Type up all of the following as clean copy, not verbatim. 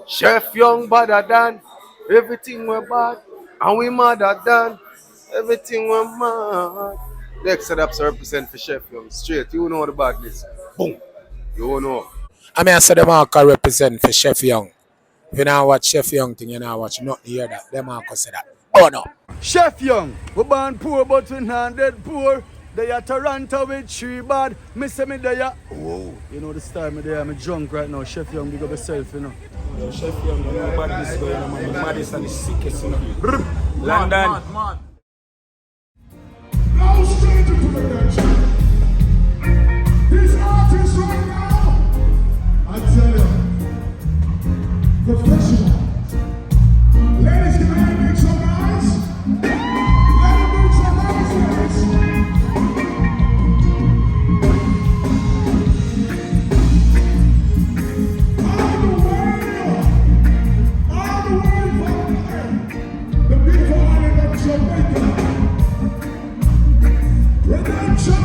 Chef Young better than everything we're bad, and we madder than everything we're mad. The Exodus represent for Chef Young straight. You know the badness. Boom. You know. I mean, I said the marker represent for Chef Young. If you now watch Chef Young thing, you now watch nothing hear that. Them marker say that. Oh no. Chef Young, we born poor but we not dead poor. They are Toronto with 3 bad. Me say me there. Whoa. You know the style me there. I'm drunk right now. Chef Young, big up yourself, you know. Yo, Chef Young, you know about this going on, man. The maddest and the sickest, you know. London. No stranger to the nation. These artists right now, I tell you, professional. Ladies, can I make some noise? Let me make some noise, ladies. All the way from the beautiful island of Jamaica. Redemption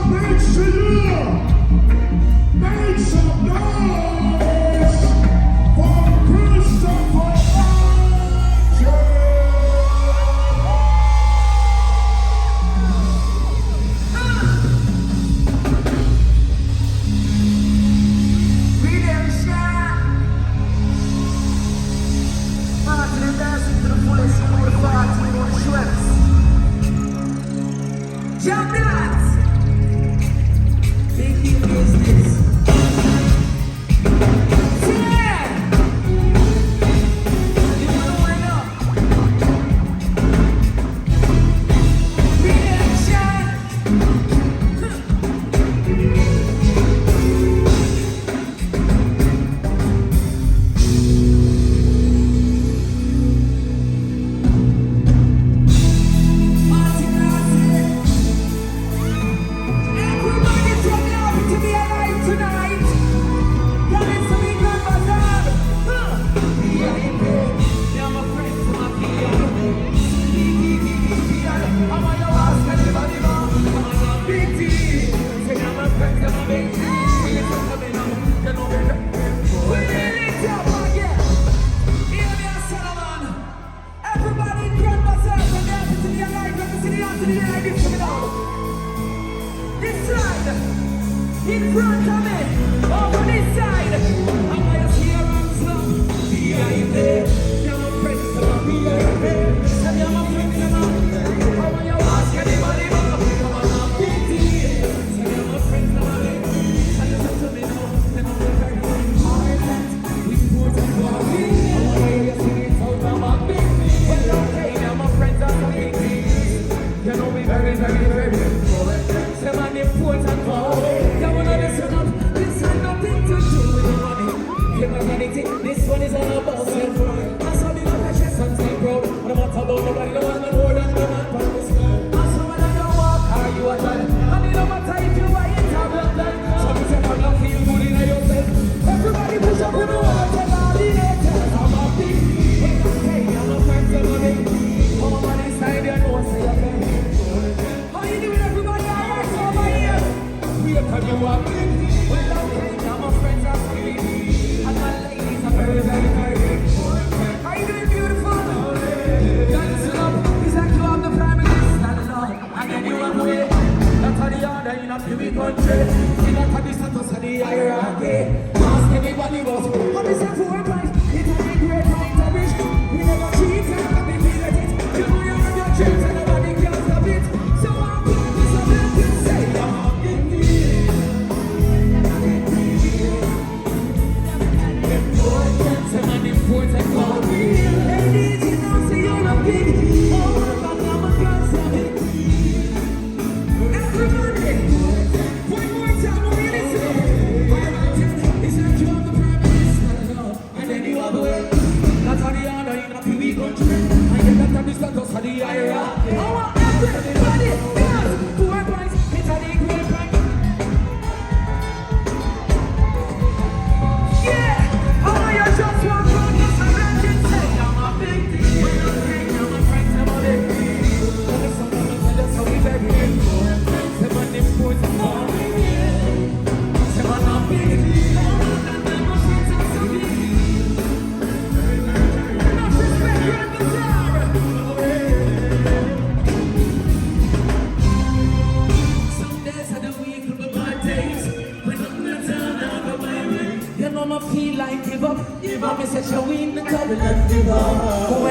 feel like give up. Me say she weak, the trouble and give up.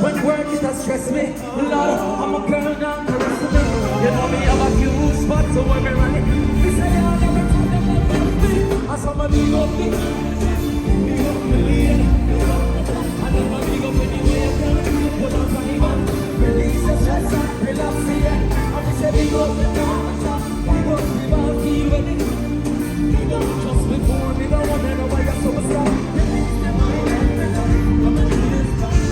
When work it has stressed me, Lord, I'm a girl now caress me. You know me have a few spots so when me running. Me say I never tell them that me. I saw my big up me, big up me lead. I never big up anyway I can. Put on my man, release the stress and relax here. And me say big up the dance, big up the ball, feel with it. Just before me, don't want to know why you're so strong.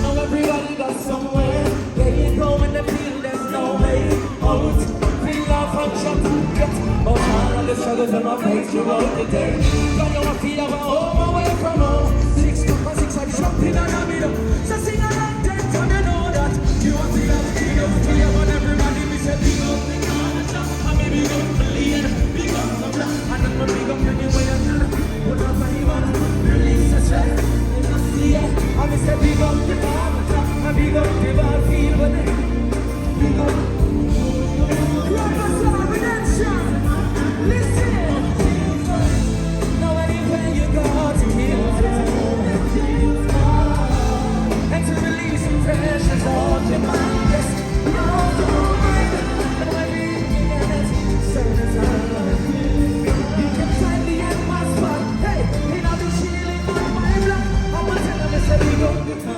Now everybody got somewhere. There you go when they feel there's no way out. Feel love and shut up. But all of the struggles in my face throughout the day. Don't know what feel about home away from home. 6 to 6, I'm jumping on a middle. So sing along, then tell me know that. You want to have big up to you, but everybody be say big up. I'm a big up million, big up the black. And I'm a big up anyway I can. Put up my man, release the stress. Yeah, I'm a say big up the bar. I big up the bar, feel with it. Big up. Redemption. Listen. Now anywhere you go to heal. And to release some pressures off your mind. Yes, off your mind. And when you get it, certain time. You can find the end my spot. Hey, and I'll be chilling on my block. I'm gonna tell them it's a big up the car.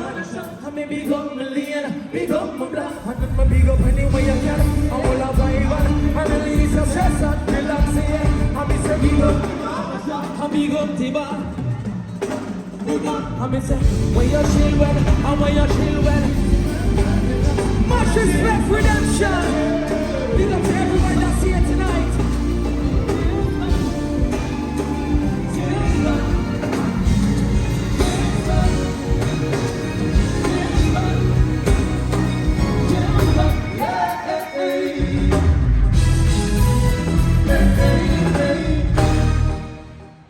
I may big up my lean, big up my block. And I'm a big up anyway I can. I will have rival. I release the stress and relax here. I'm a big up. I'm big up the bar. I'm a say, when you're chill well, and when you're chill well. Much respect, redemption. Big up to everybody that's here tonight.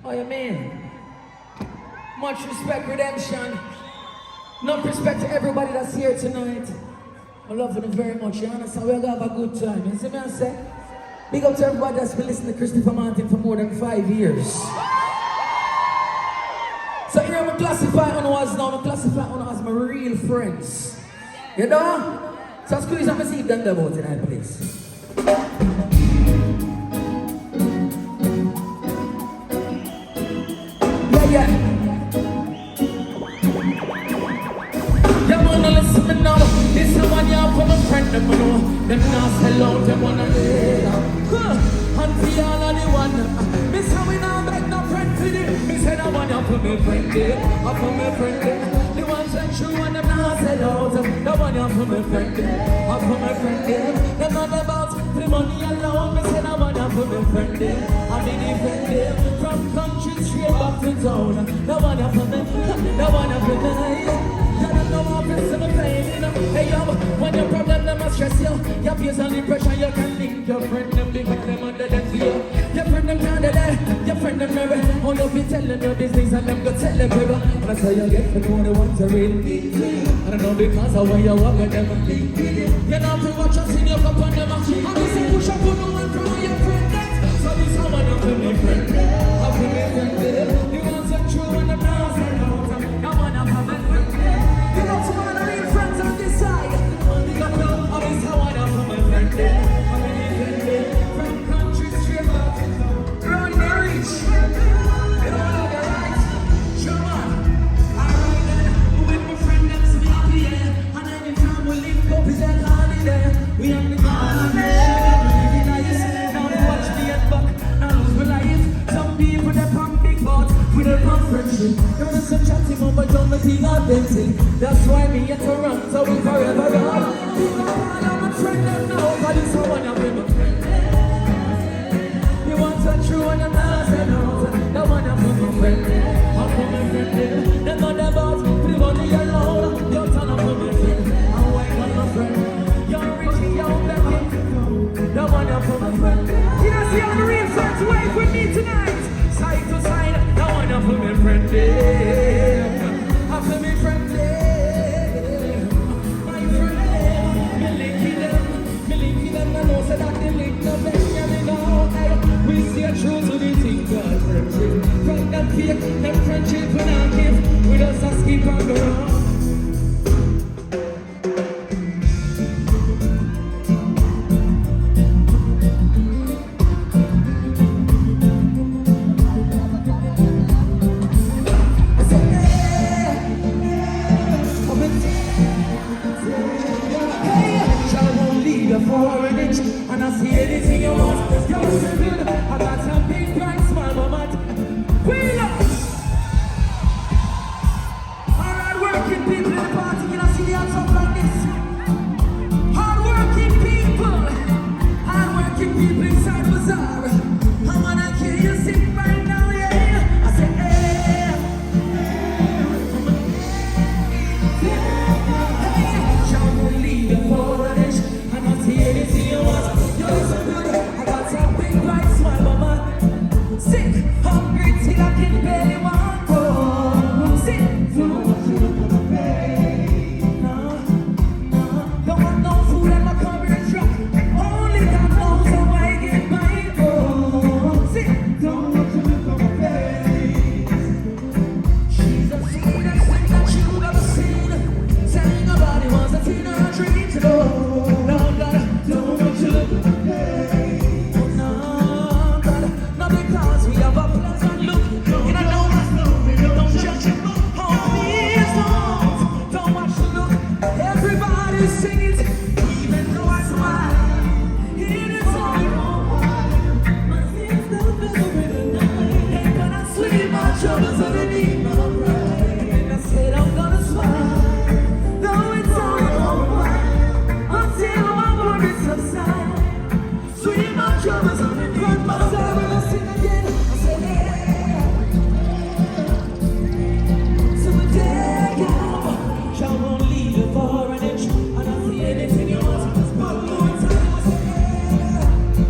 Oh, you mean? Much respect, redemption. Enough respect to everybody that's here tonight. I love them very much, you understand? We're gonna have a good time. You see me I say? Big up to everybody that's been listening to Christopher Martin for more than 5 years. So here I'm classify on as now, I'm classify on as my real friends. You know? So squeeze up and see if them about tonight, please. Yeah. Yeah, man, listen me now. This is one you have from a friend of mine. Them now sell out, them wanna live. And for all of the one, me say we now beg no friend for it. Me say that one you for me friend there, I for me friend there. The ones that true and them now sell out. The one you for me friend there, I for me friend there. Them not about the money alone. Me say that one you for me friend there, I be the friend there. From country straight back to town. The one you for me, the one you for me. No more press in the pain, you know. Hey yo, when your problem them must stress you. Your fears under pressure, you can link your friend them, big with them under them fear. Your friend them down there, your friend them never. All you be telling your business and them go tell them brother. And that's how you get to know the ones that really need you. I don't know because of where you walk with them. You know to watch us in your cup on them. And this is push up on the one from your friend that. So this how I know to me friend. How to me friend. The ones that true and the now say no. No one have a friend. You know to all the real friends on this side. You got to know how is how I know to my friend. From country straight back. Run the reach. You don't know the right. Sure man. Alright then. With my friend them so we happy yeah. And anytime we link up is that holiday. We have the holiday. Now they watch me and back. Now lose my life. Some people they pump big boats with a pump friendship. There was some chatting over John the King authentic. That's why me at Toronto we forever run. I'm a friend them now, but it's so one of them. You want a true and a nice and out. The one of them my friend. I'm from my friend there. They're not about the money alone. You're turn up for my friend. I'm white on my friend. You're rich, you're better. The one of my friend. You don't see all the real friends wait with me tonight. Side to side, the one of my friend there. After me friend there. My friend, me linking them, I know say that they link no best, yeah, me know, hey. We see a true to the thing, God, children and give. We just keep on going. And I see anything you want. You're so good. I got some big bright smile, mama. Wheel up. Alright, working people in the party. Can I see the outside like this? Hard-working people. Hard-working people inside the bazaar. I wanna hear you sing right now, yeah. I say, hey. Shall we leave the forest? And I see anything you want. You're so good. I got some big bright smile, mama. Sick, hungry till I can barely walk. Oh, sick. Don't want you to come away. No, no. Don't want no food in my cupboard truck. Only God knows how I get by. Oh, sick. Don't want you to come away. She's the sweetest thing that you've ever seen. Telling her body was a teen or a dream to go. Troubles underneath my pride, and I said I'm gonna smile, though it's only for a while, until my worries subside. Sweet my troubles underneath my pride, and I sing again. I said yeah. So a day out, y'all won't leave you for an inch, and I see anything you want. One more time, I said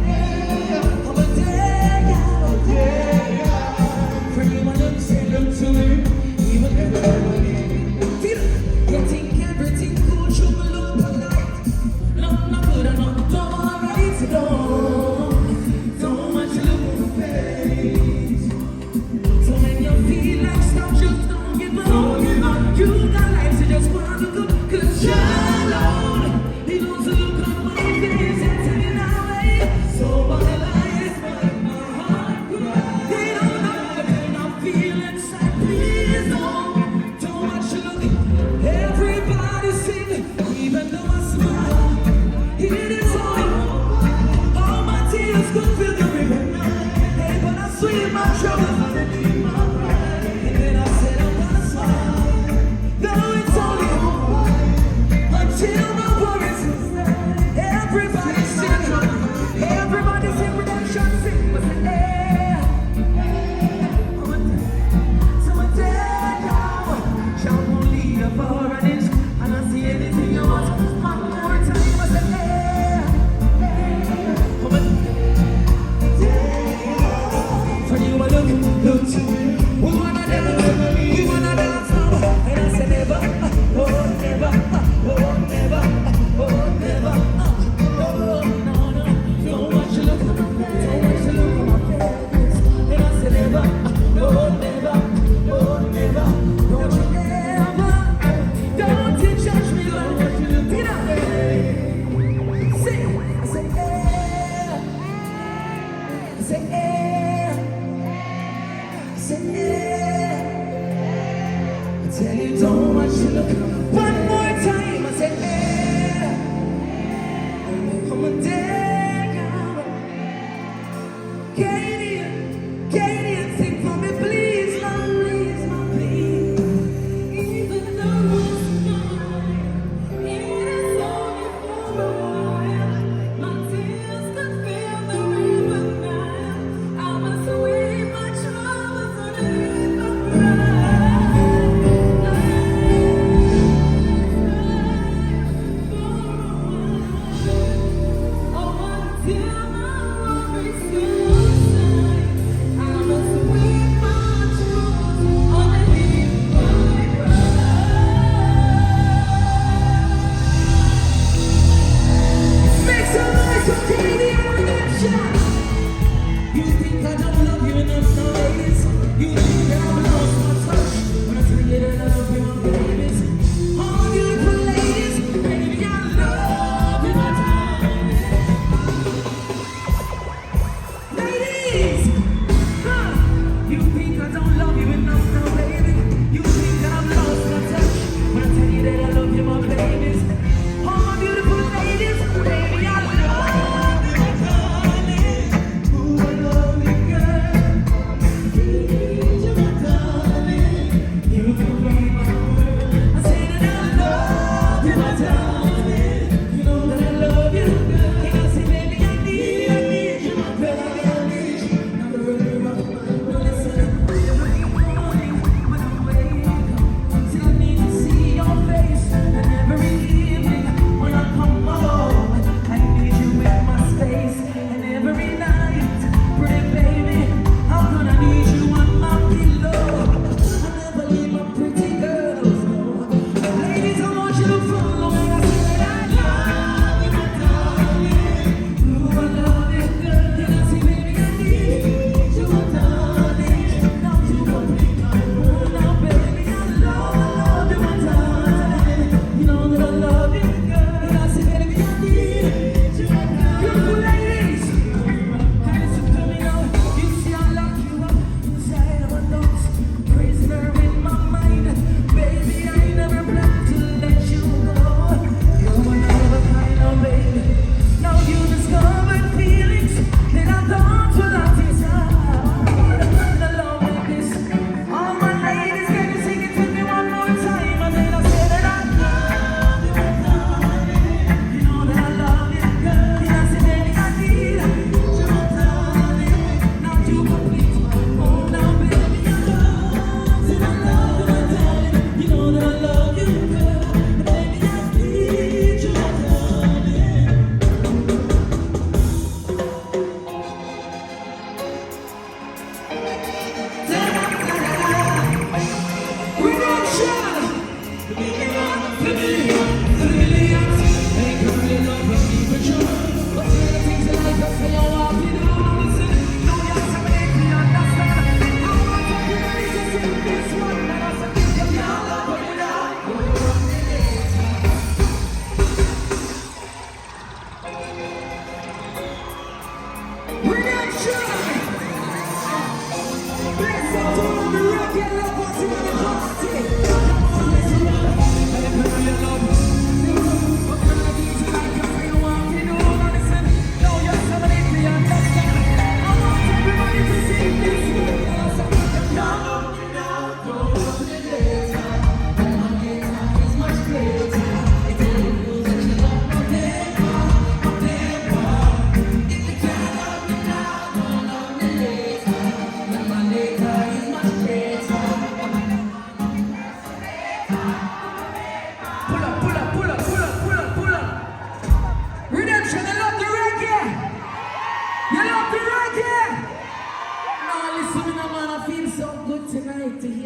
yeah. I'm a day out, yeah. For you, look to me, even you think everything good, you will look polite. No, not good enough, don't alright, don't want you look on my face. So when you feel like stop, just don't give up, you got life, so just wanna look up, 'cause you're alone. He knows to look on my face and tell you now, hey, so my life, my heart cries. They don't know the pain I'm feeling. Please don't watch you look. Everybody sing, even though I smile. It is all my tears could fill the river. Hey, but I sweep my troubles underneath my pride. And then I said I'm gonna smile, though it's only a while, until my worries subside. Everybody sing, everybody sing, production sing, but say, hey. And I see anything you want. One more time, I say, hey. For you, I look to me. We wanna dance now. And I say, never, oh, never, oh, never, oh, never. Oh, no. Don't want you look at my face. And I say, never, oh, never, oh, never. Don't you ever. Don't you judge me like what you look at. Say, I say, yeah. I say, yeah. I say, yeah. I tell you, don't want you look. One more time, I say, yeah. I'm a dead guy. Canadian, sing for me, please, love, please, my please. Even though it's mine, it is only for a while. My tears could fill the river now. I must weep my troubles underneath my pride.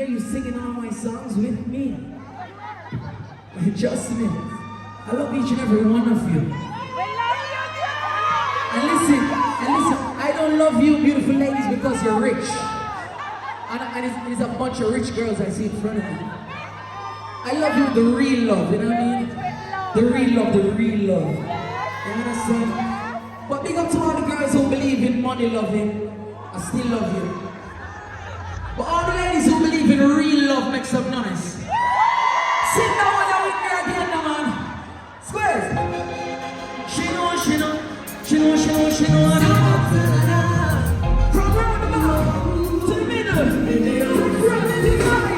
hear you singing all my songs with me. Just me. I love each and every one of you. And listen, I don't love you beautiful ladies because you're rich. And it's a bunch of rich girls I see in front of me. I love you with the real love, you know what I mean? The real love, the real love. You understand? But big up to all the girls who believe in money loving. I still love you. But all the ladies who believe in real love, make some noise. Sit down when you're with me again, now, man. Squares. She know. From round the back to the middle. From front to the right.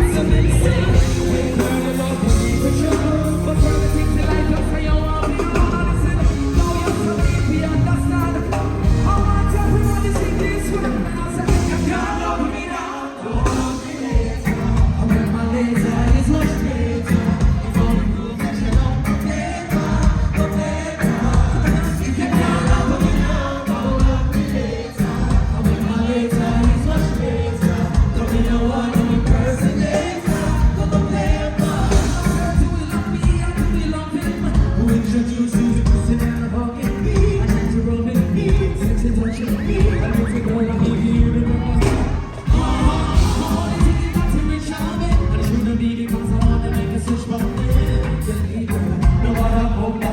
We're learning about the control. But for the things that life looks for you, want me to listen. Now you're so deep, we understand. I want everybody to sing this one. And I say, you can't love me now. Don't love me later. And when my later is much greater. If all the rules that you know, later. You can't love me now. Don't love me later. And when my later is much greater. Don't be no one to impersonate. Introduce you to Christian and a bucket. I need to rub it, sexy touching. I need to go and give you the number. Oh, they think that's a rich habit. And it shouldn't be because I want to make a switch from it. No matter how long. I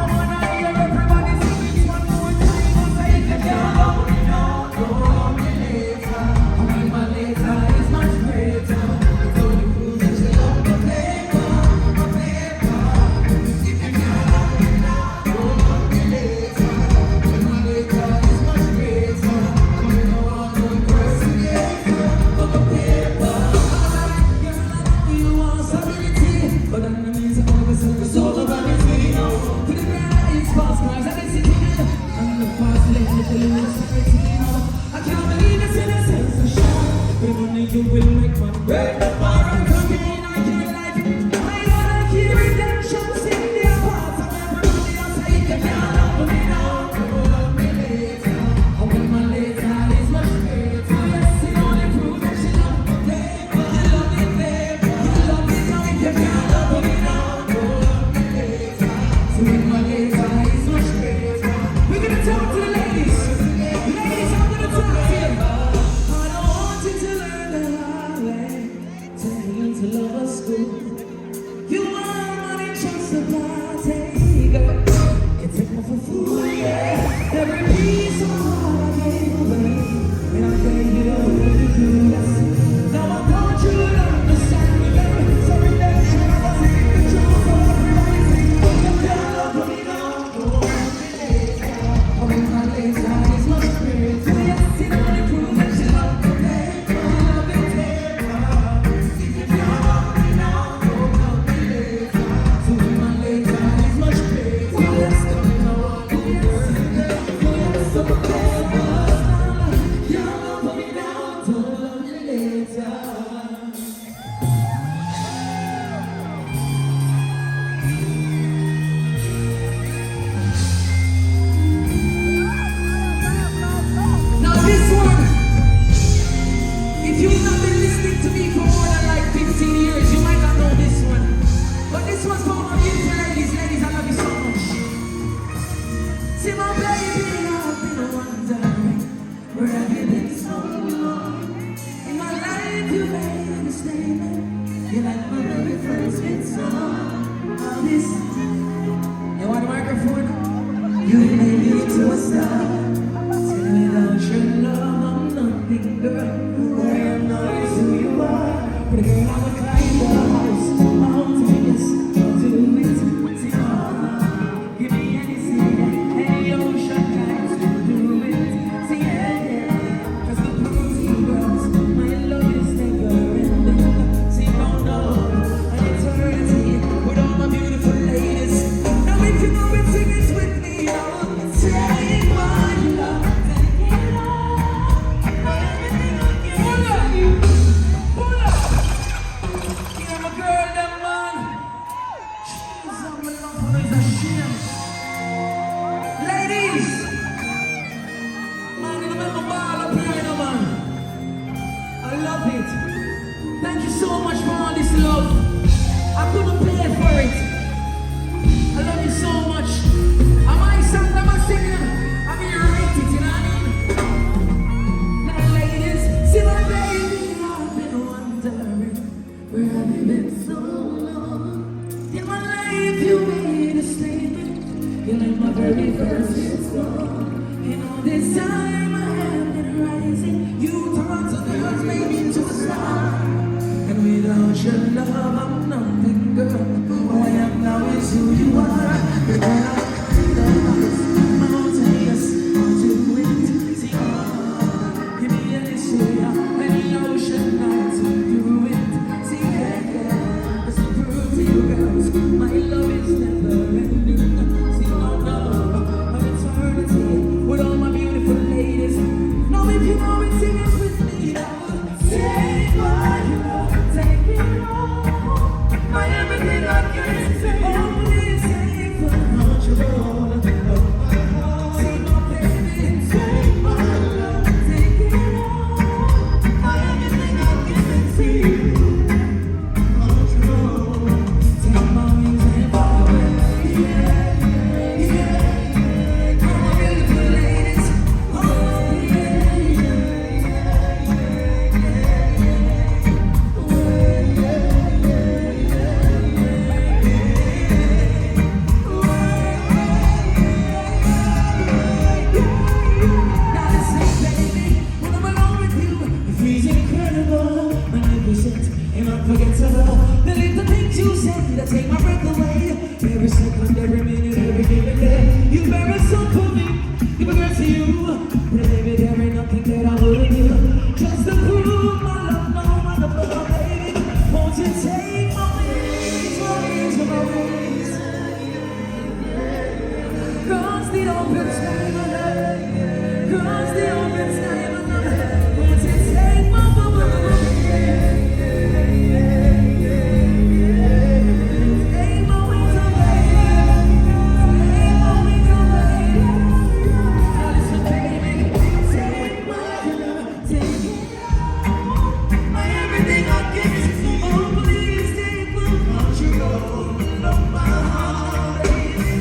want to hear everybody sing this one more time. I say, if you can't love me now, don't love me later. I mean, my later is much greater. It's only proof that you love me paper. If you can't you will make my break the fire and come in on your life. I wanna hear redemption sing their parts of everybody else. Say you can't love me now, you love me later. And when my later is much greater. Yes, it only proves that she love me paper. You love me paper. You love me now. If you can't love me now, you love me later. So when my later is much greater. We're gonna talk to the ladies. Ladies, I'm gonna talk to you. I don't want you to learn the hard way. Take you to lover school. You want money just to partake. You take me for fool, yeah. Every piece of my heart I gave away. When I gave you the clueless. Now I want you to understand me, baby. So redemption, I wasn't in control. So everybody sing, you can't love me now, don't love me later. Oh, when my later is much greater. Yes, it only proves that you love me paper. You love me paper. If you can't love me now, don't love me later. So when my later is much greater. Yes, don't you know what it is? Yes, so paper. You love me now, don't love me later. Now this one, if you've not been listening to me for more than like 15 years, you might not know this one. But this one's for all my beautiful ladies. Ladies, I love you so much. See my baby, I've been wondering, where have you been so long? In my life you made a statement. You're like my very first hit song. All this, you want the microphone? You made me to a star. Without your love, I'm nothing, girl. Who I am now is who you are. But girl, I would climb the house, mountains, do it, see all. Give me anything, any ocean times to do it. See, yeah, 'cause the pretty girls, my love is never ending. See, don't know, an eternity with all my beautiful ladies. Now if you know it, sing it with me, now. Take my love. Pull up. so much for all this love. I couldn't pay for it. I love you so much. Am I sung? Am I singing? I'm here right it, you know what I mean? Now ladies, see my baby, I've been wondering where have you been so long? In my life you made a statement. You're like my very first song. In all this time I have been rising. You taught the girls made me to a star. And without your love I'm nothing, girl. Who I am now is who you are. The girl the mountainous to it. See, give me an issue, any ocean not to do it. See, yeah, just to prove to you girls, my love is never ending. See, no, no, of eternity with all my beautiful ladies. Now if you know it, sing it with me. Take my love, take it all. My everything I can say. Oh, please take full control of my heart. See my baby, take my love, take it all. My everything I can see. Control. Take my wings and fly away. Yeah, yeah. All my beautiful ladies. Oh, yeah. Now listen, baby, when I'm alone with you, it feels incredible, magnificent, and unforgettable. The little things you say that take my breath away. Every second, every minute, every given day. You bear so for me, give a girl to you. But baby, there ain't nothing that I wouldn't do. Just to prove my love, no matter what, baby. Won't you take my wings, my wings? Cross the open sky, my love. Cross the open sky, my love. Won't you take my take my wings away. Take my wings away. Now listen, baby. Take my love, take it all. My everything I give. Oh, please take full control of my heart, baby.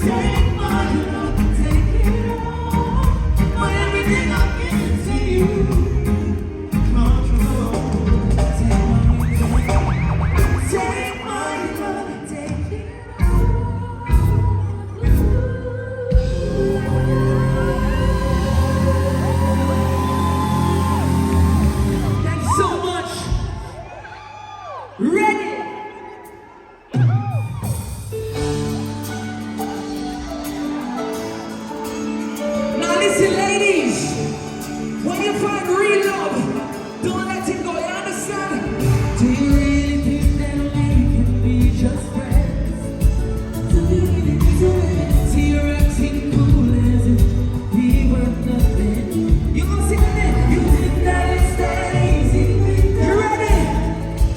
Take my love, take it all. My everything I give to you. Control. Take my wings away. Take my love, take it all. Thank you so much. Ready? Now listen, ladies. When you find real love, don't let it go. You understand? Do you really think that we can be just friends? Do you really see you're acting cool as if we were nothing? You gonna sing it? You think that it's that easy? You ready?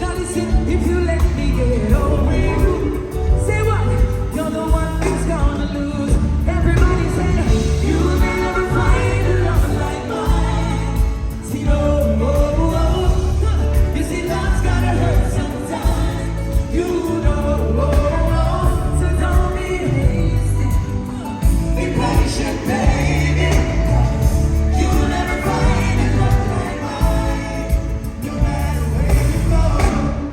Now listen, if you let me get over you, say what? You're the one who's gonna lose. Everybody say you'll never find a love like mine. See, no, you see, love's gotta hurt sometimes. You know, so don't be hasty. Be patient, baby. You'll never find a love like mine. No matter where you go,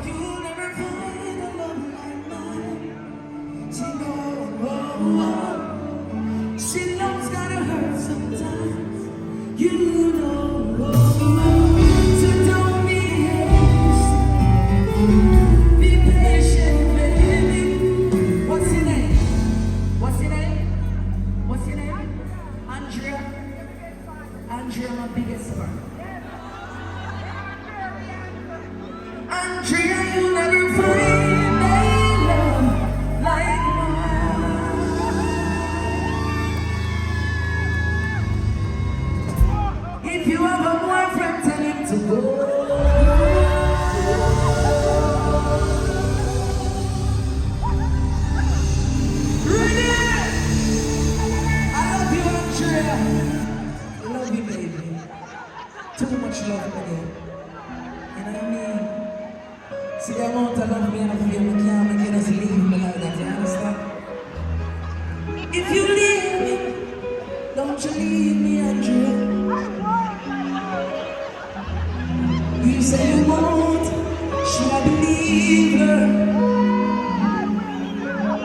you'll never find a love like mine. See, no, see, love's gotta hurt sometimes. You know, so don't be hasty. Be patient, baby. What's your name? What's your name? What's your name? Andrea. Andrea, my biggest fan. Andrea, you'll never find a love like mine. If you have a boyfriend, tell him to go. See the amount of love me and I feel me can't make it us leave me like that, you understand? If you leave me, don't you leave me, Andrew. You say you won't, should I believe her?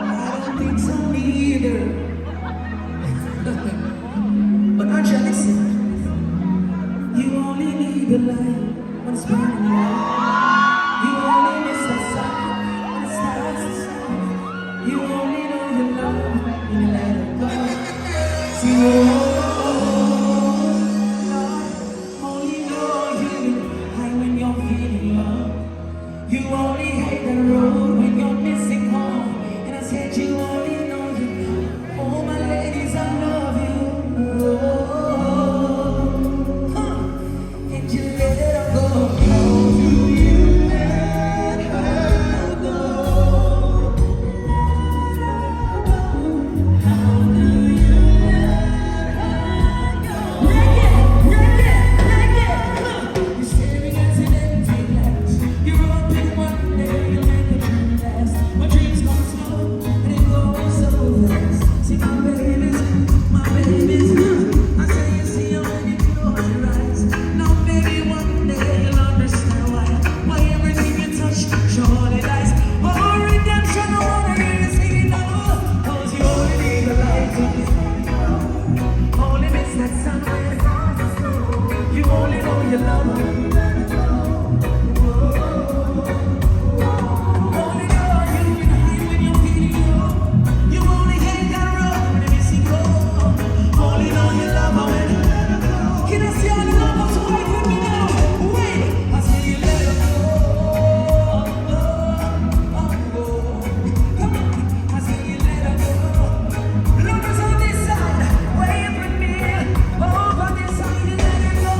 I don't think so neither. But Andrew, listen, you only need the light when it's burning low. You only miss the sun when it starts to snow. You only know your love when you let it go. See, only know you high when you're feeling low. You only hate the road when you're missing home. And I said you only know you. Oh, my ladies, I love you. And you let her go. You only know your love. Only know you when high when you're feeling low. You only hate that road when you're missing home. Only know your love when you let her go. Can I see all the lovers wait with me now? Wait, I say you let her go. Come on, I say you let her go. Lovers on this side, wait with me. Over this side, you let her go.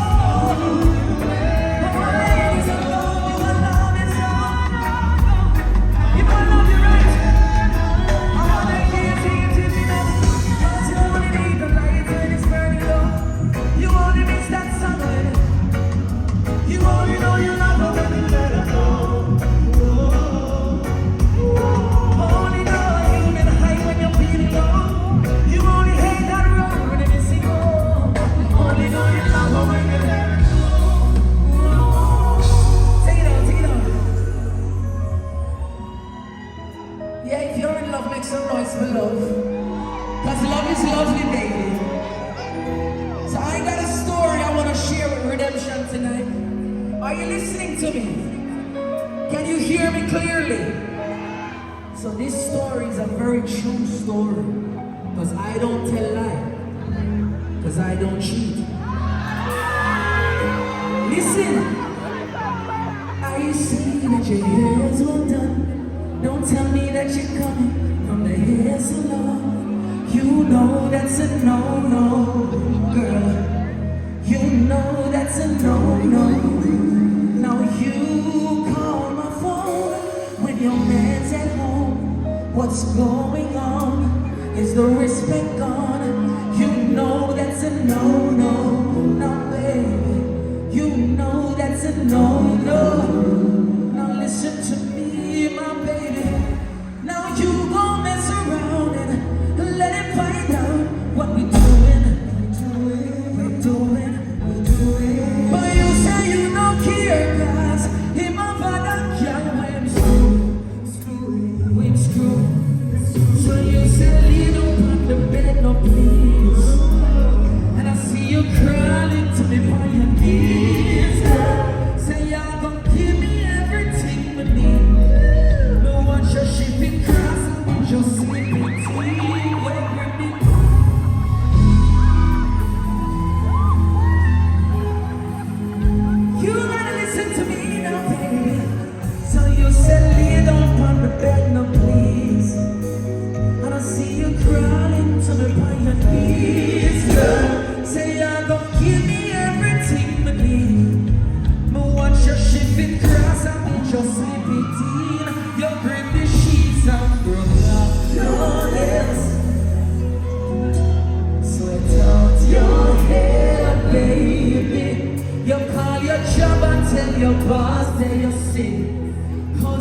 Yeah, if you're in love, make some noise for love. Because love is lovely, baby. So I got a story I want to share with Redemption tonight. Are you listening to me? Can you hear me clearly? So this story is a very true story. Because I don't tell lies. Because I don't cheat. Listen. I see that your hair is well done. Don't tell me that you're coming from the hair salon. You know that's a no-no, girl. You know that's a no-no. Now you call my phone when your man's at home. What's going on? Is the respect gone? You know that's a no-no. Now baby, you know that's a no-no. Now listen to me, my baby. Now you gon' mess around and let him find out what we doing. But you say you don't care, cause him a father can't win screw. So you say lay down on the bed, no please. And I see you crawling to me by your knees. Say y'all gon' give me everything we need. No one shall ship it cross and just sleep it tea. You gotta listen to me now, baby. So you said lay down on the bed, no please. And I see you crawling to me by your knees, girl. Say y'all gon' give me everything we need. But watch your ship it cross and then just sleep it in. You grip the sheets and broke out your legs. Sweat out your hair, baby. You call your job and tell your boss that you're sick. Cause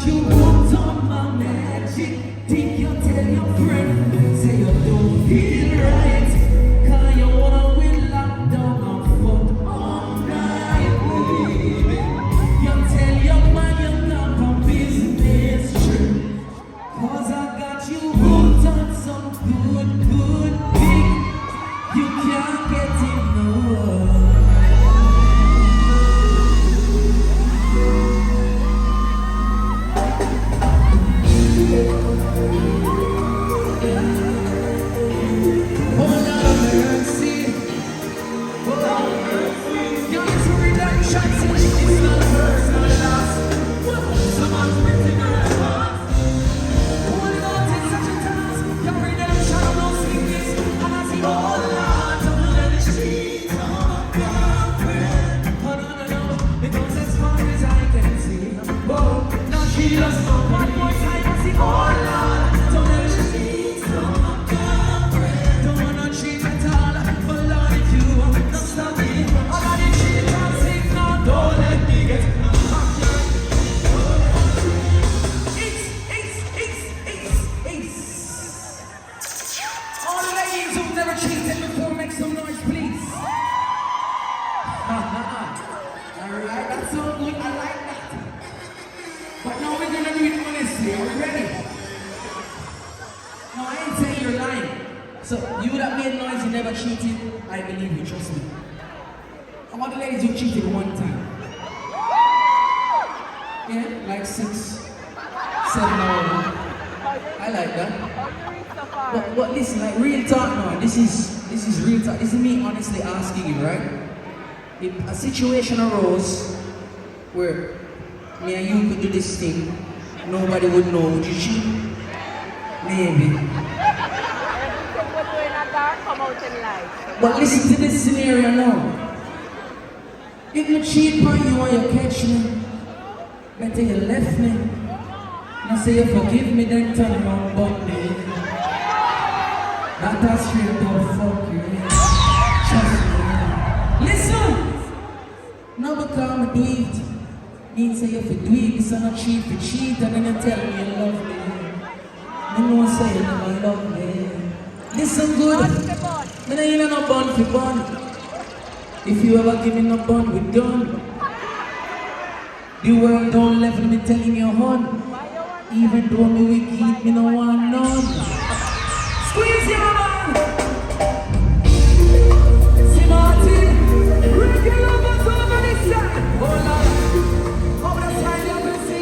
got you hooked on my magic. Think you tell your friend, say you don't feel right. Cause you wanna win lockdown and fuck all night, baby. You tell your man you got a business trip. Cause I got you hooked on some good dick. You can't get enough. So you that made noise, you never cheated. I believe you, trust me. I want the ladies who cheated one time. Yeah, like 6, 7 hours. I like that. But listen, like real talk now. This is real talk. This is me honestly asking you, right? If a situation arose where me and you could do this thing, nobody would know, would you cheat? Maybe. But listen to this scenario now. If you cheat on you or you catch me, better you left me. Now say you forgive me, then turn around but me. That's straight up fuck you. Trust me. Listen! Now because I do it, means say if you do it, it's not cheat for cheat, and then you tell me you love me. You know say you never love me. Listen good. Me nah in no bun for bun. If you ever give me no bun, we done. The world don't level me telling you hon. Even though me wicked, me no want none. Squeeze your man. See Martin, regular bus over this side. Hold on. Over the side you can see.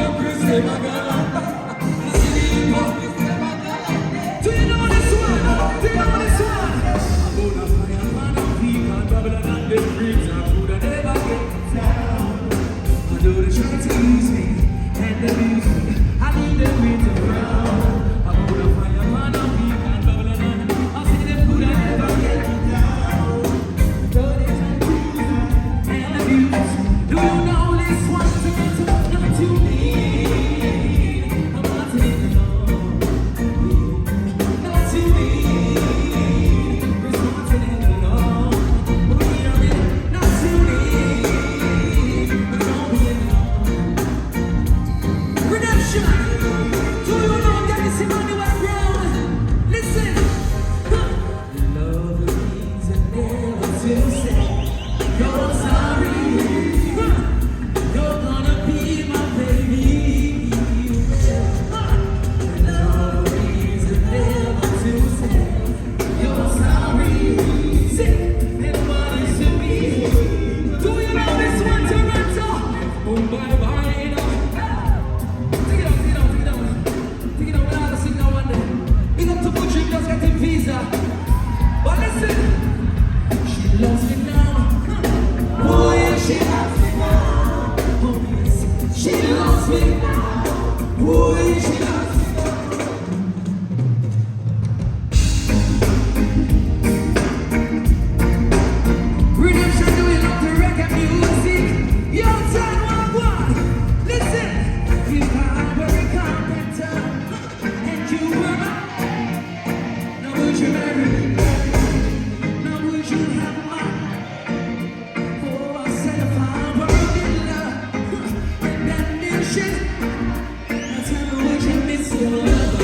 hypocrisy, my girl. See the hypocrisy, my girl. Do you know this one? Do you know this one? I'm gonna fire man and peak and Babylon and the freaks. I coulda never get down. I know they try to use me and abuse me. I need them with the ground. I'm gonna fire man and peak and Babylon and I see them coulda never get down. Though they try to use me and abuse me. Do you know this one? Not to me. I'm not taking it all. Not to me. Responsible alone. Not to me. Redemption. Do you know that it's Emmanuel Brown? Listen. Love means never to say you're sorry. You're gonna be my baby. Love means never to say you're sorry. Say and what is to me? Do you know this one, Toronto? Oh, bye bye. Take it out, take it out, take it out. Take it out, we're not gonna sing no one day. Big up to Butch, just get him visa. But listen, she loves me now. Oh yeah, she loves me now. Oh yes, she loves me now. Oh yeah, she loves me now. Redemption, do you love the reggae music? Yo, turn one. Listen, if I were a carpenter and you were my, now would you marry me? Now would you have my? Oh, I said if I were a builder and ambition, now tell me would you miss your love?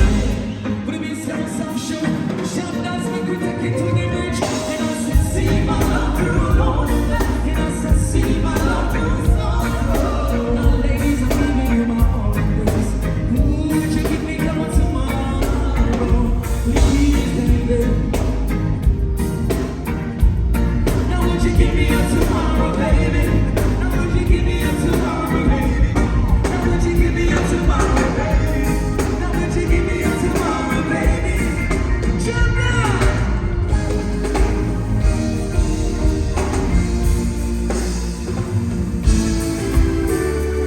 Would it be so soft show? Shop does make we take it to the bridge. And I said, see my love through all of that. And I said, see my love through all of that. Now ladies, I'm giving you my all of this. Would you give me down tomorrow? Please, baby. Now would you give me up tomorrow, baby? Now would you give me up tomorrow, baby? Now would you give me up tomorrow, baby? Now would you give me up tomorrow, baby? Jump down!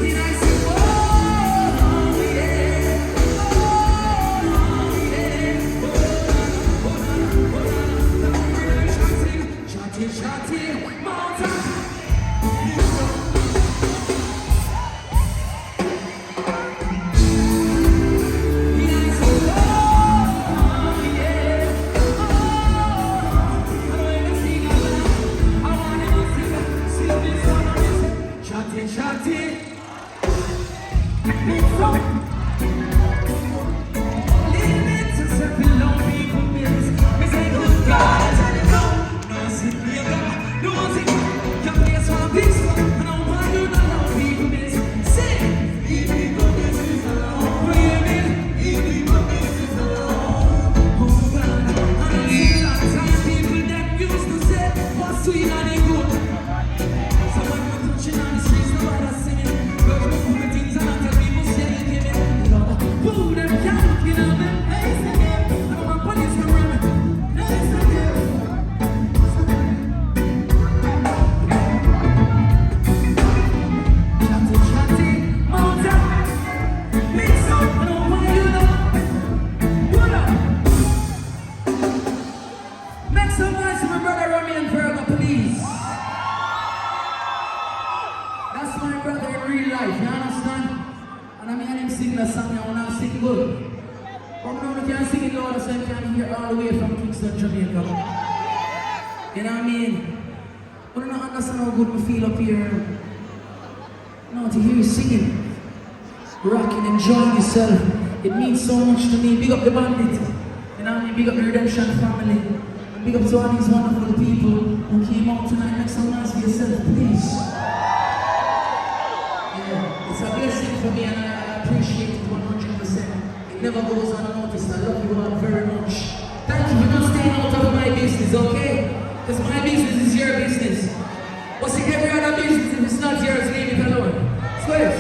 And I say, oh yeah, Shotty, shotty, mountain. Make some noise for my brother Rami and Virgo, please. That's my brother in real life, you understand? And I'm hearing him sing the song now, and I'll sing good. But now I can't sing it loud, so I can hear all the way from Kingston, Jamaica. You know what I mean? But I don't understand how good we feel up here. No, to hear you singing, rocking, enjoying yourself, it means so much to me. Big up the bandit. You know what I mean? Big up the Redemption family. Big up to all these wonderful people who came out tonight. Make some noise for yourself, please. Yeah, it's a blessing for me and I appreciate it 100%. It never goes unnoticed. I love you all very much. Thank you for not staying out of my business, okay? Because my business is your business. What's in every other business? If it's not yours, leave it alone. Swear.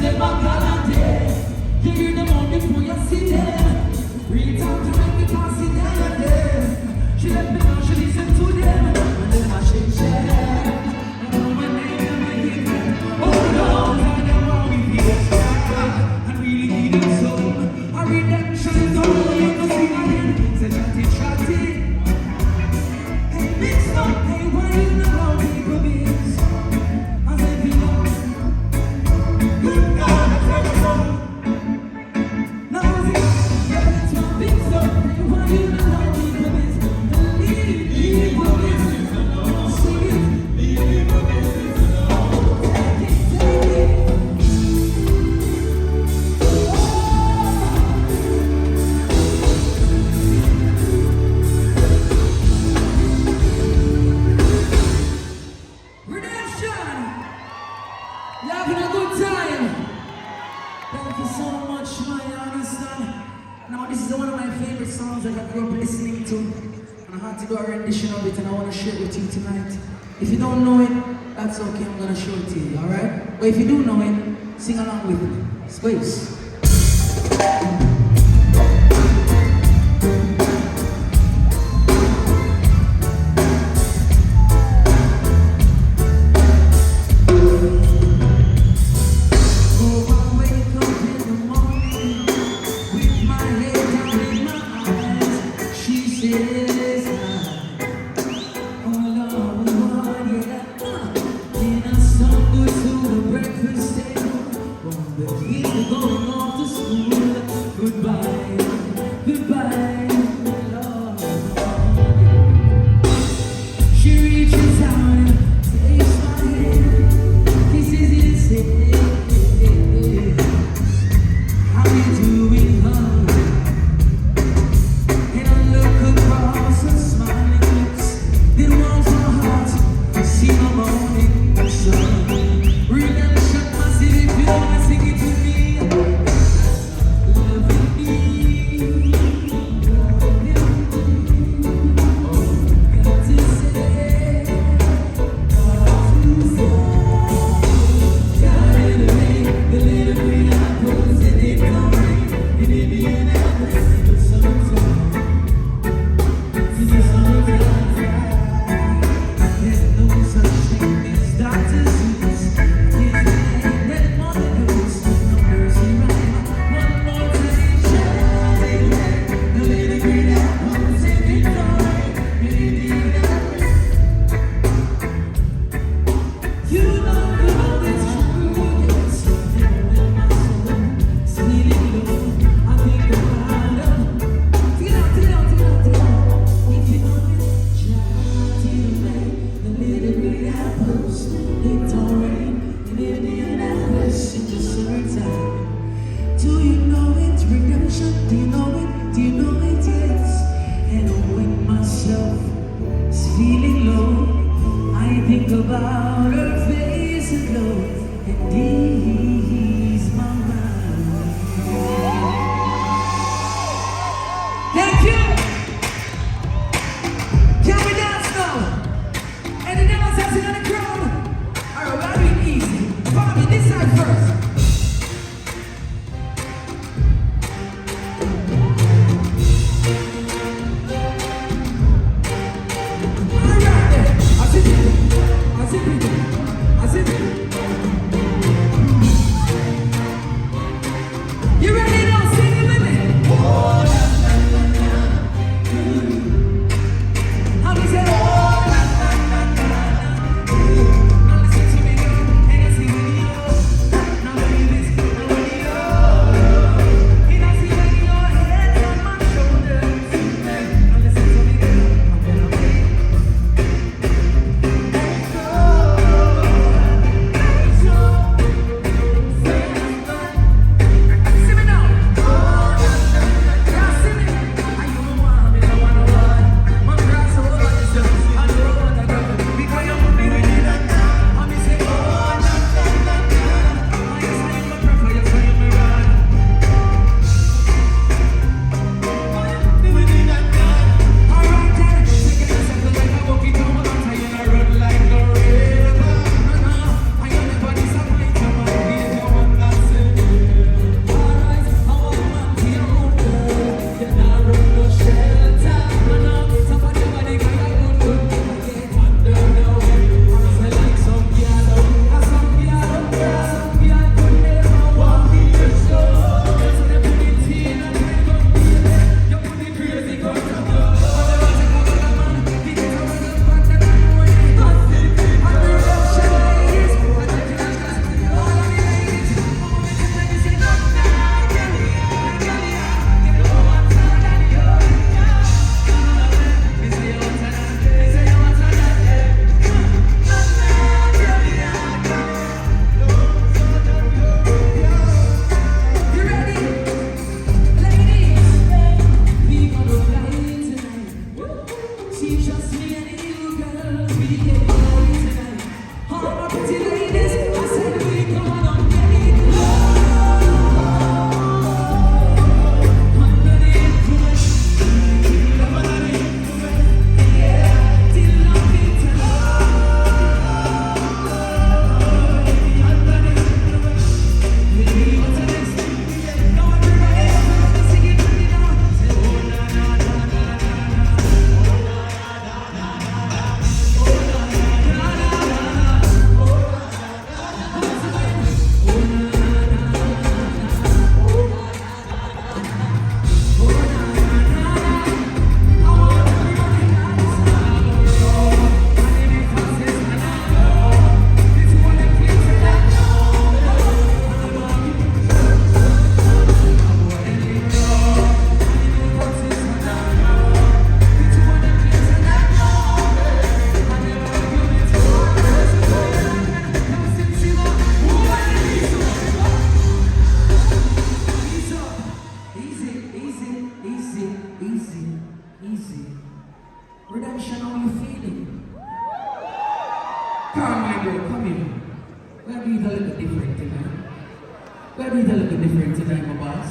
say Bacalante. You hear them on before you see them. Real time to make me pass it down there. She let me know she listen to them. And then I shake share. Oh, my name, my name. Oh, no, I don't want to be I really need it so. Our redemption is all the way to see again. Say chatty. Hey, mix up, hey, why you know how people be? I say, people. Good God, I tell you so. Now, see, yeah, that's my big stuff. Hey, why you know how people be? The leading people business alone. Sing it. Leading people business alone. Take it. Redemption! You having a good time? Thank you so much, my understand. Now this is one of my favorite songs that I grew up listening to. And I had to do a rendition of it and I want to share it with you tonight. If you don't know it, that's okay, I'm going to show it to you, alright? But if you do know it, sing along with me. Space. bit different tonight. We're doing a little bit different tonight, my boss.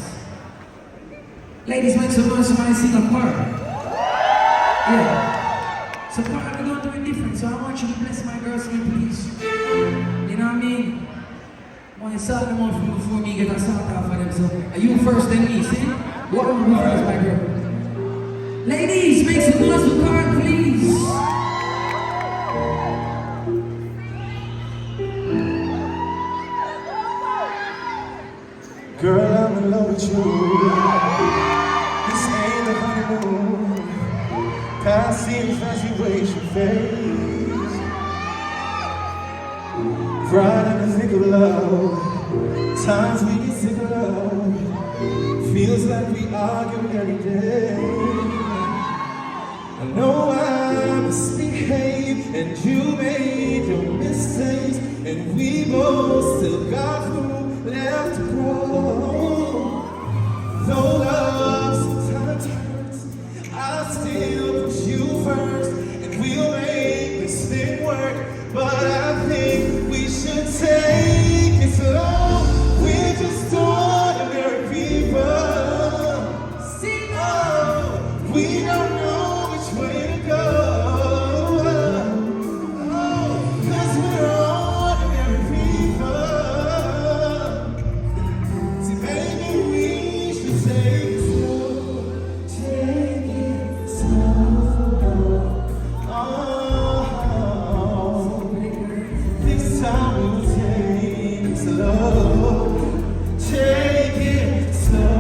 Ladies, make some noise so I sing a part. Yeah. So part we're gonna do it different. So I want you to bless my girls for me, please. You know what I mean? I want to start them off from before me get a start off for them. So are you first then me, see? What will be first, my girl? Ladies, make some noise for Carl, please. Girl, I'm in love with you. This ain't the honeymoon. Past the infatuation phase. Right in the thick of love. Times we get sick of love. Feels like we argue every day. I know I misbehaved and you made your mistakes, and we both still got room left to grow. Though love sometimes hurts, I'll still put you first, and we'll make this thing work. But I think we should take it slow. We're just ordinary people. We don't know which way to go. Oh, 'cause we're ordinary people. See, maybe we should take it slow. Take it slow. Oh, this time we'll take it slow. Take it slow.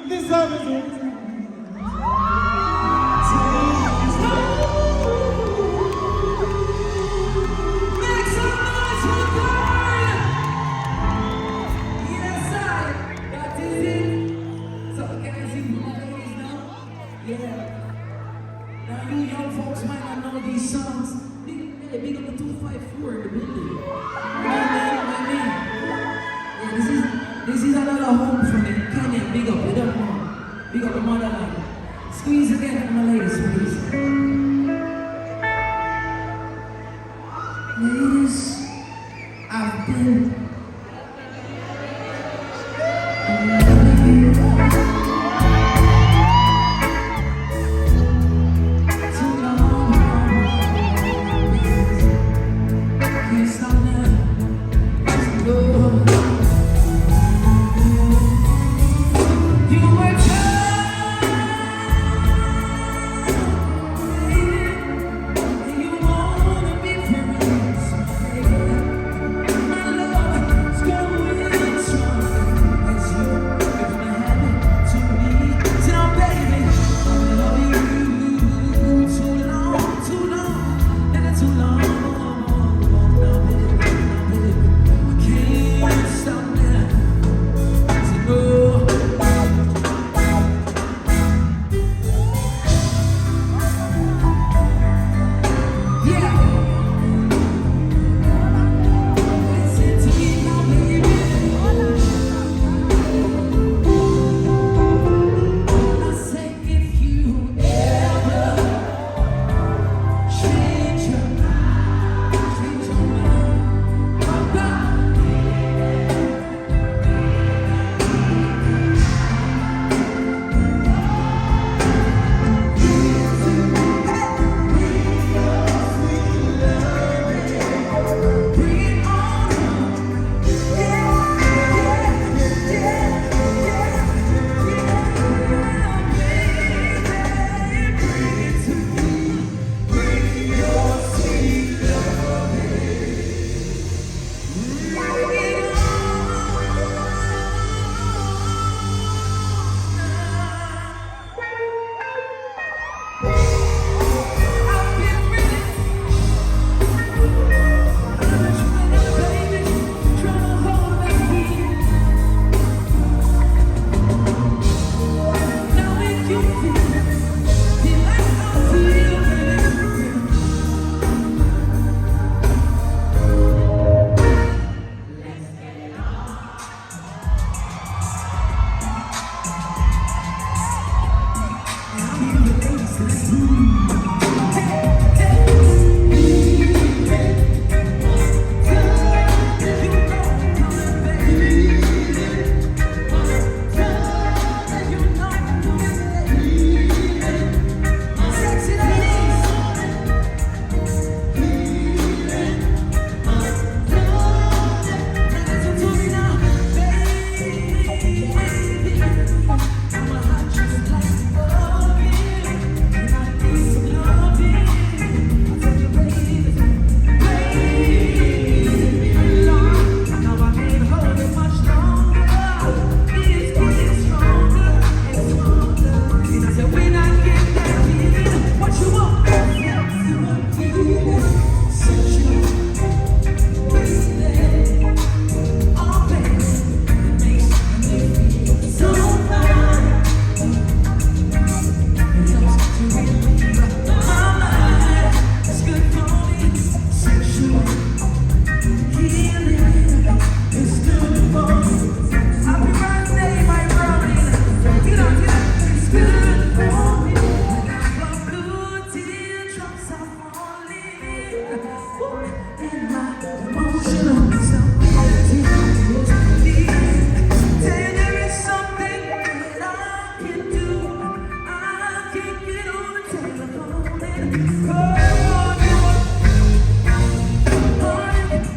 This time is Make some noise for Carl! Yes, I. That is it. So can I sing for my ladies now? Yeah. Now you young folks might not know these songs. Big up the 254 in the building. You know what I mean? Yeah, this is another home for me. Kenya, big up, you don't know. Big up the motherland. Squeeze again for my ladies, please. Ladies, I've been too long. Can't stop now. Let's go. You were Emotional, something there is something that I can do. I can get on the telephone and call you.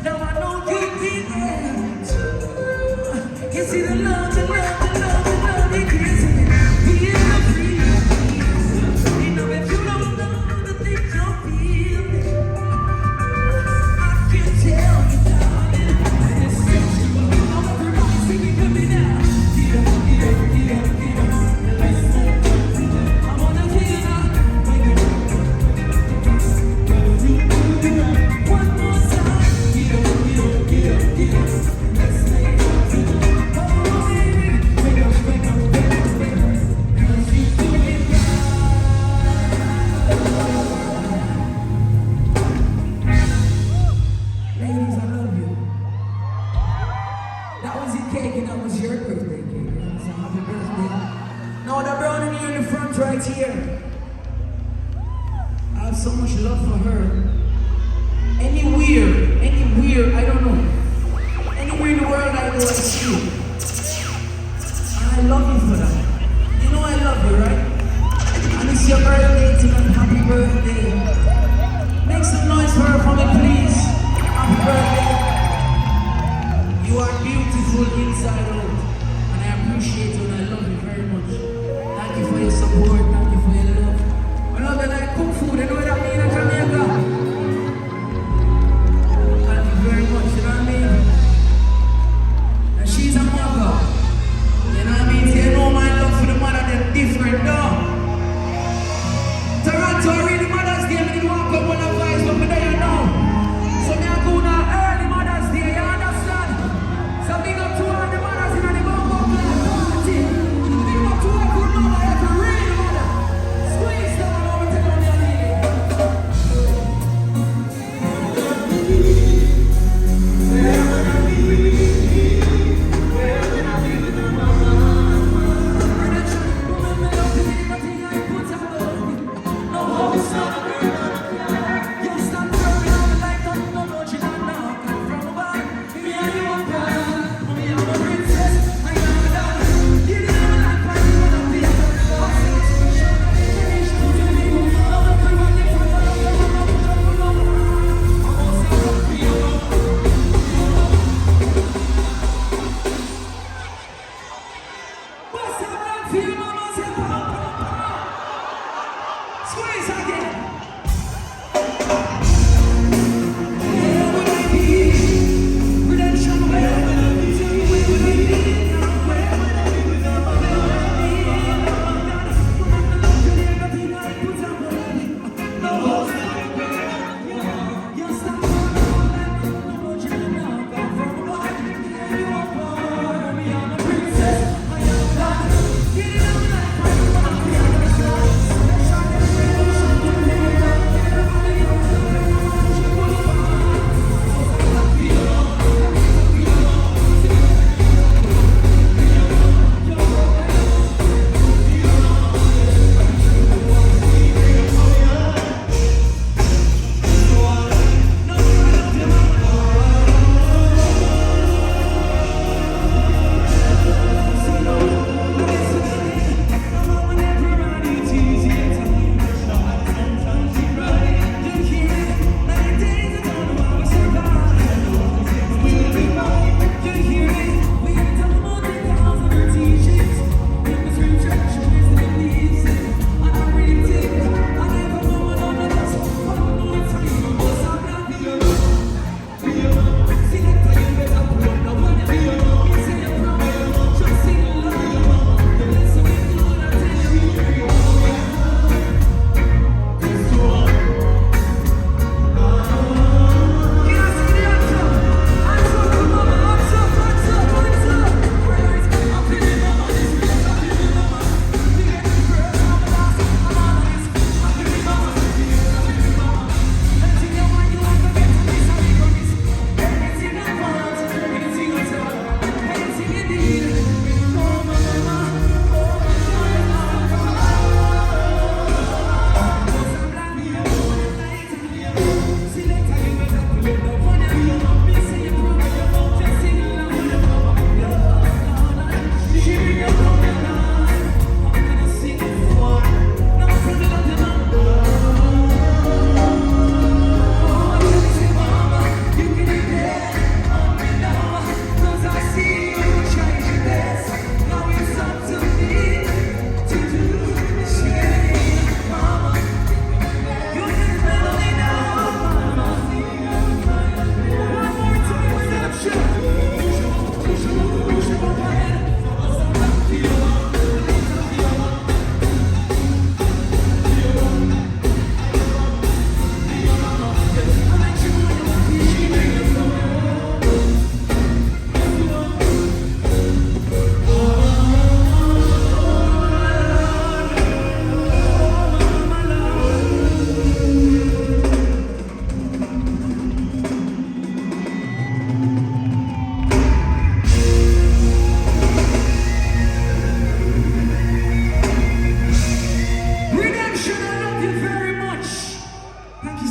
Now I know you'll be there too. You see the love, the love, the love, the love it gives me. Feel free. You know if you don't know the things you're feeling, I can tell you, darling. And it's sexual. Everybody singing to me now. Get up, get up, get up, get up. Listen. I wanna hear you now. Wake up. One more time. Get up, get up, get up, get up. Let's make it. Oh, baby. Wake up, wake up, wake up, wake up. 'Cause you do it right. Ladies, I love you. That was your cake and that was your birthday cake. So happy birthday. Now the brownie here in the front right here. I have so much love for her. Anywhere, I don't know. Anywhere in the world I go, I see you. And I love you for that. You know I love you, right? And it's your birthday tonight. Happy birthday. Make some noise for her for me, please. Happy birthday. You are beautiful inside out. And I appreciate you and I love you very much. Thank you for your support. Thank you for your love. I know that I cook food. I know what that means in Jamaica. Thank you very much. You know what I mean? And she's a mother. You know what I mean? So you know my love for the mother, they're different, though. Toronto, really, Mother's Day,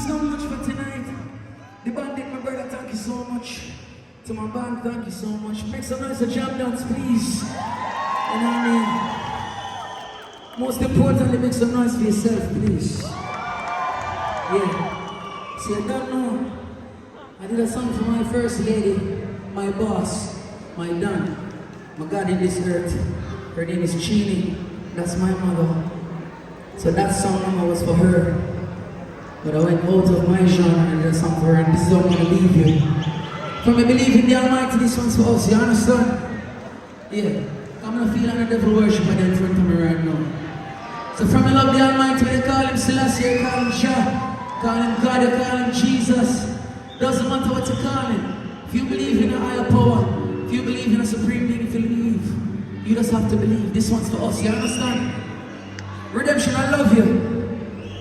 so much for tonight. The bandit, my brother, thank you so much. To my band, thank you so much. Make some noise for Jam Dance, please. You know what I mean? Most importantly, make some noise for yourself, please. Yeah. See, I don't know. I did a song for my first lady, my boss, my Don, my God in this earth. Her name is Chini. That's my mother. So that song was for her. But I went out of my genre and did a song for her, and this is how I'm gonna leave you. From I believe in the Almighty, this one's for us, you understand? Yeah. I'm gonna feel like a devil worshiper in front of me right now. So from I love the Almighty, they call him Selassie, they call him Shah, call him God, they call him Jesus. Doesn't matter what you call him. If you believe in a higher power, if you believe in a supreme being, if you believe, you just have to believe. This one's for us, you understand? Redemption, I love you.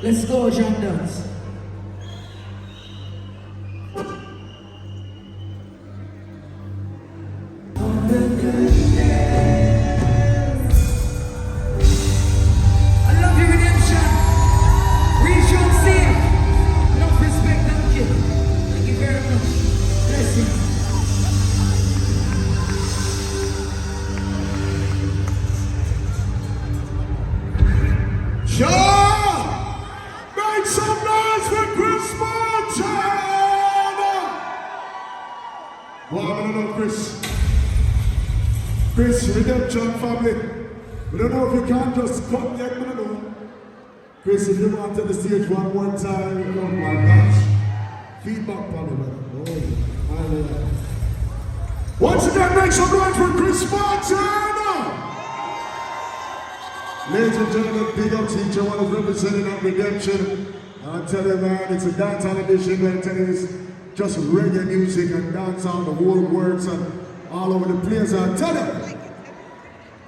Let's go, Jam Dance. I love you, Redemption. Reach your safe. Enough respect, thank you. Thank you very much. Blessings. Sure! Make some noise for Chris Martin! Well, I don't know, Chris. Chris, Redemption family. We don't know if you can just come yet, we don't know. Chris, if you want to the stage one more time, oh my gosh. Feedback for me, brother. Oh, hallelujah. Once again, make some noise for Chris Martin! Ladies and gentlemen, big up to each one of representing on Redemption. And I tell you, man, it's a dancehall edition, man. I tell you, it's just reggae music and dancehall, the whole words and all over the place. I tell you,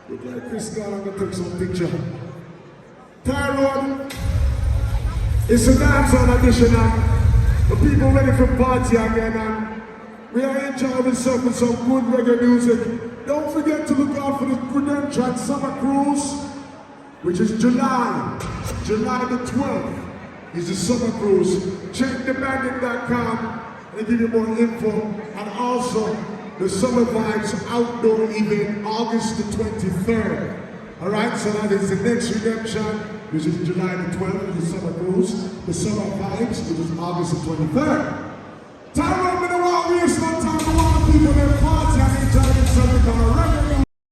look like Chris God, I'm gonna take some picture. Tyrone, it's a dancehall edition, and the people ready for party again, and we are enjoying ourselves with some good reggae music. Don't forget to look out for the Redemption Summer Cruise, which is July the 12th is the summer cruise. Check thebandit.com and they give you more info. And also the Summer Vibes outdoor event, August the 23rd. All right, so that is the next Redemption, which is July the 12th, the summer cruise. The Summer Vibes, which is August the 23rd. Time up in the world, we have some time for all the people in party and enjoy themselves with our revenue.